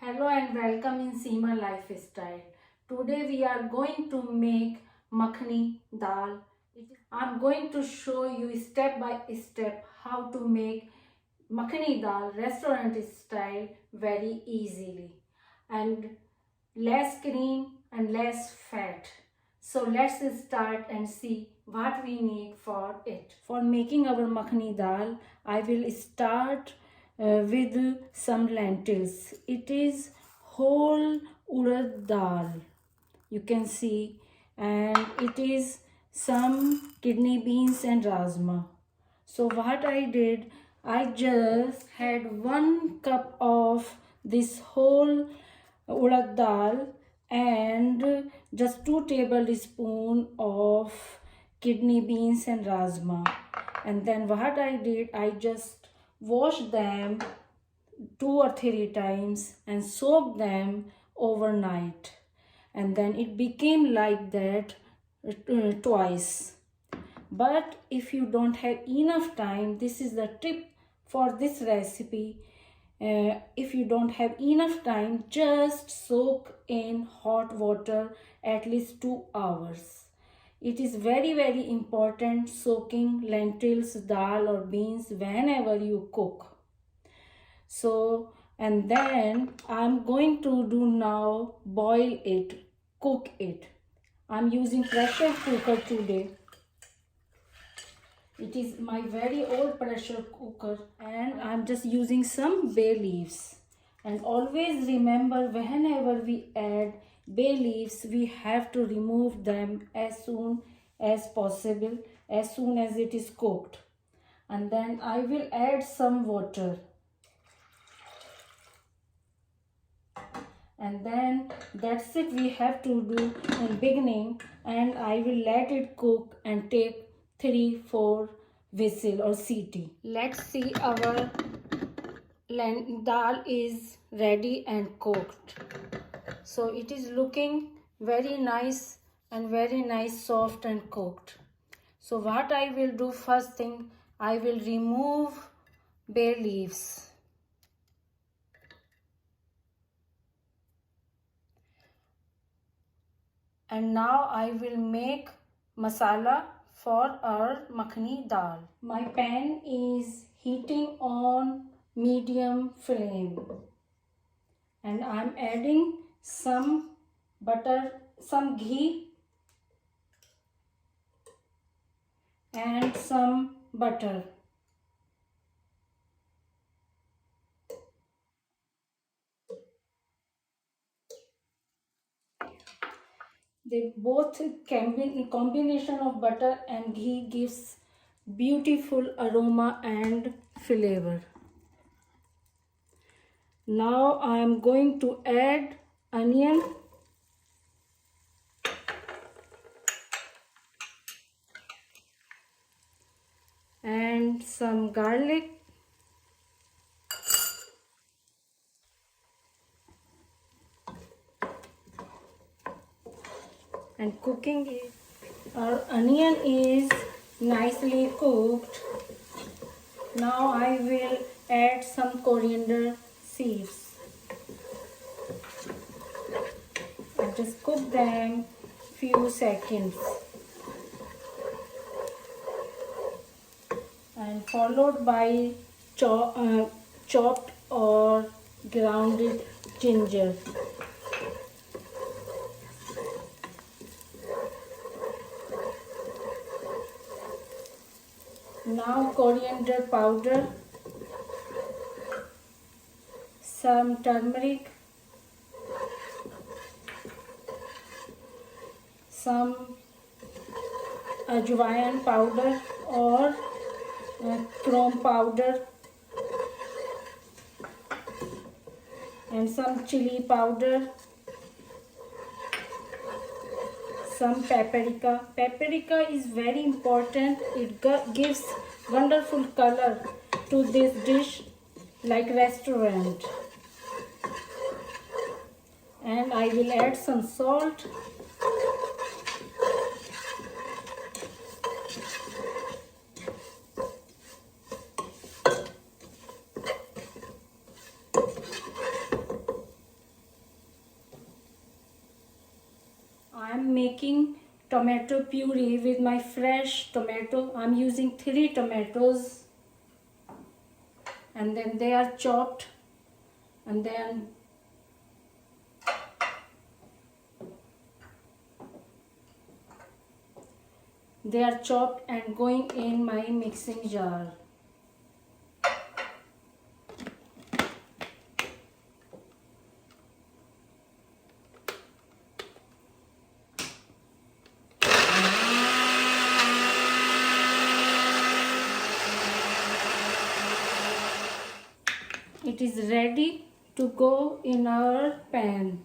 Hello and welcome in Seema Lifestyle. Today we are going to make makhani dal. I'm going to show you step by step how to make makhani dal restaurant style very easily and less cream and less fat. So let's start and see what we need for it. For making our makhani dal, I will start with some lentils. It is whole urad dal, you can see, and it is some kidney beans and rajma. So what I did, I just had 1 cup of this whole urad dal and just 2 tablespoons of kidney beans and rajma. And then what I did, I just washed them 2 or 3 times and soaked them overnight, and then it became like that twice. But if you don't have enough time, this is the tip for this recipe. If you don't have enough time, just soak in hot water at least 2 hours. It is very important soaking lentils, dal or beans whenever you cook. So, and then I'm going to do now boil it, cook it. I'm using pressure cooker today. It is my very old pressure cooker, and I'm just using some bay leaves. And always remember, whenever we add bay leaves, we have to remove them as soon as possible, as soon as it is cooked. And then I will add some water. And then that's it we have to do in beginning, and I will let it cook and take 3-4 whistle or CT. Let's see, our dal is ready and cooked. So it is looking very nice and very nice, soft and cooked. So what I will do, first thing, I will remove bay leaves. And now I will make masala for our makhani dal. My pan is heating on medium flame, and I'm adding some butter, some ghee and some butter. They both combination of butter and ghee gives beautiful aroma and flavor. Now I am going to add onion and some garlic and cooking it. Our onion is nicely cooked. Now I will add some coriander seeds. I just cook them few seconds and followed by chopped or grounded ginger. Now coriander powder, some turmeric, some ajwain powder or chrome powder, and some chili powder, some paprika. Paprika is very important. It gives wonderful color to this dish like restaurant. And I will add some salt. making tomato puree with my fresh tomato. I'm using 3 tomatoes, and then they are chopped, and then they are chopped and going in my mixing jar. It is ready to go in our pan.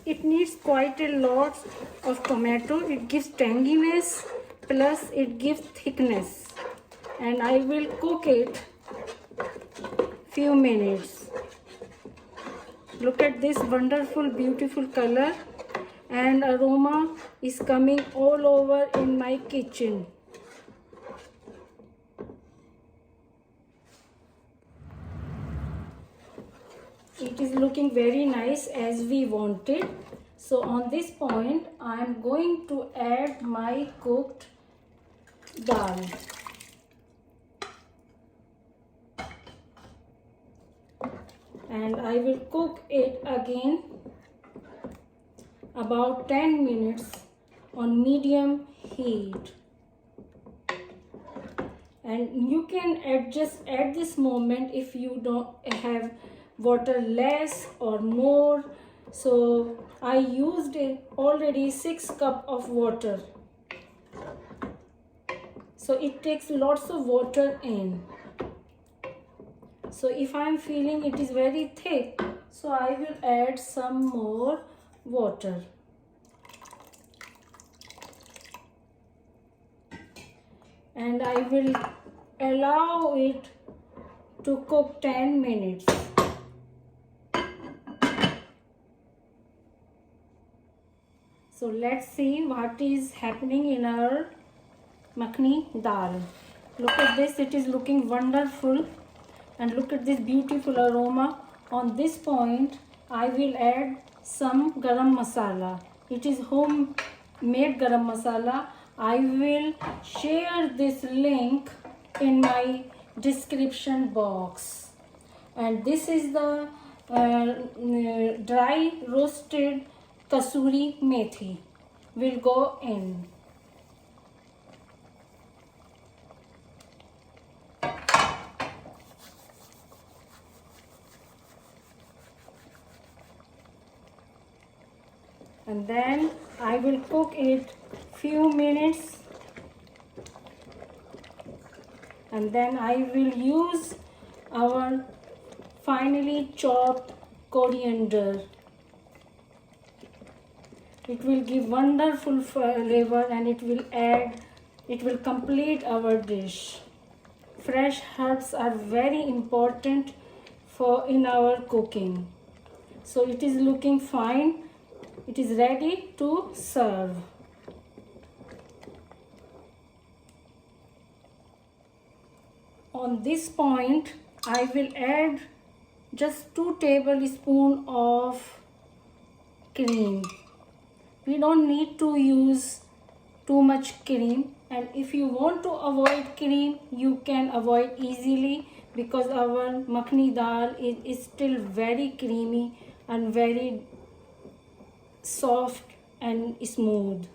It needs quite a lot of tomato. It gives tanginess plus it gives thickness, and I will cook it few minutes. Look at this wonderful, beautiful color, and aroma is coming all over in my kitchen. It is looking very nice as we wanted. So on this point, I am going to add my cooked dal. And I will cook it again about 10 minutes on medium heat. And you can adjust at this moment if you don't have water less or more. So I used already 6 cups of water. So it takes lots of water in. So if I am feeling it is very thick, so I will add some more water. And I will allow it to cook 10 minutes. So let's see what is happening in our makhani dal. Look at this, it is looking wonderful, and look at this beautiful aroma. On this point, I will add some garam masala. It is homemade garam masala. I will share this link in my description box. And this is the dry roasted kasuri methi will go in. And then I will cook it few minutes, and then I will use our finely chopped coriander. It will give wonderful flavor, and it will complete our dish. Fresh herbs are very important in our cooking. So it is looking fine. It is ready to serve. On this point, I will add just 2 tablespoons of cream. We don't need to use too much cream, and if you want to avoid cream, you can avoid easily, because our makhani dal is still very creamy and very soft and smooth.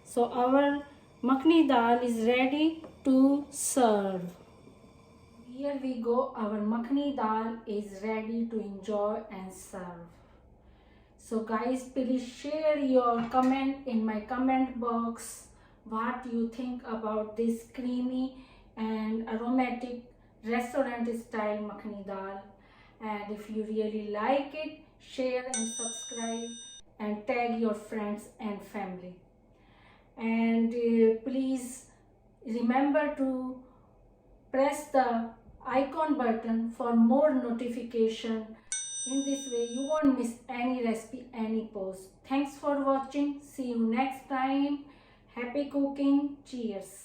So our makhani dal is ready to serve. Here we go, our makhani dal is ready to enjoy and serve. So guys, please share your comment in my comment box what you think about this creamy and aromatic restaurant style makhani dal. And if you really like it, share and subscribe and tag your friends and family. And please remember to press the icon button for more notification. In this way you won't miss any recipe, any post. Thanks for watching. See you next time. Happy cooking. Cheers.